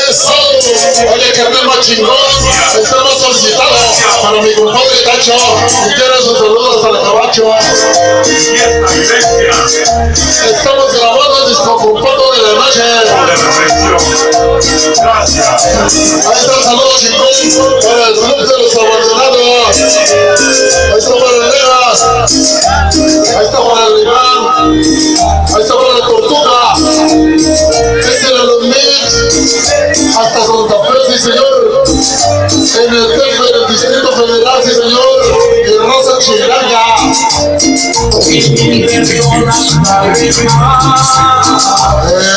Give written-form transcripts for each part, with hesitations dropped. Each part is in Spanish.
Eso. Oye, que tema chingón. El tema solicitado para mi compadre Cacho. Y quiero sus saludos hasta el cabacho. Estamos grabando el disco completo de la noche. Gracias. Ahí está el saludo chingón para el club de los abandonados. Ahí está para el Legas. Ahí está para el Iván. Ahí está para la Tortuga. Este es el Mix. Hasta Santa Fe, sí señor. En el jefe del Distrito Federal, sí señor. Y Rosa Chilanga.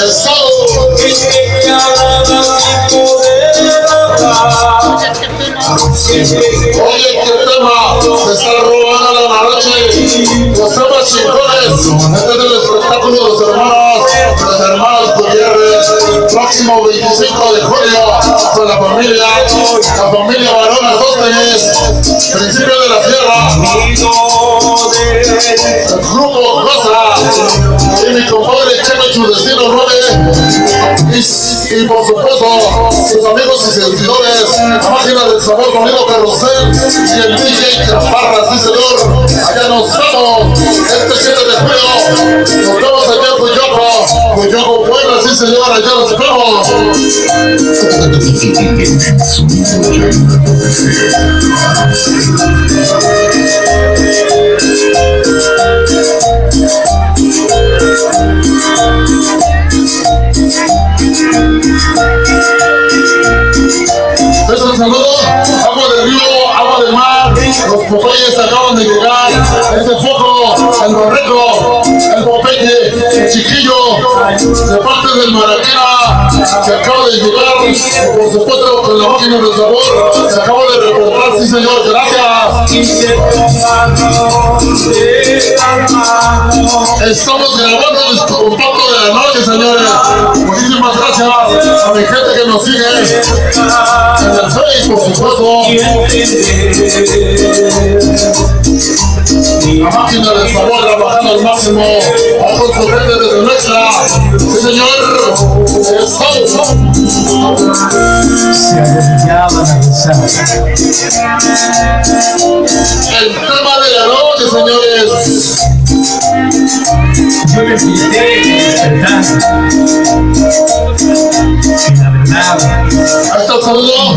Eso. Oye, qué tema, se está robando la noche. Los temas chingones. Este es el espectáculo de los hermanos Gutiérrez. Próximo 25 de julio, con la familia Varona Sóstenes, principio de la tierra. El grupo Rosa y mi compadre Chema Chudestino 9. Y por supuesto, sus amigos y seguidores, la máquina del sabor Sonido Carrusel y el DJ Caparra, sí señor. Allá nos vamos, este 7 de julio, nos vemos allá en Cuyoco, Puebla, sí señor, allá nos vemos. Es un saludo, agua del río, agua del mar, los Popeyes acaban de llegar, este foco, el borreco, el Popeye, el chiquillo, de parte del Maraquera, que acaba de llegar, por supuesto con la máquina de sabor, se acaba de reportar, sí señor, gracias. Estamos grabando el compacto de la noche, señores. Muchísimas gracias a mi gente que nos sigue en el Face, por supuesto. La máquina del sabor trabajando al máximo. Vamos con gente desde nuestra. Sí, señor. Se arrodillaban a rezar. El tema de la noche, señores. Yo me quité despertando. Sin la verdad. Ahí está el saludo.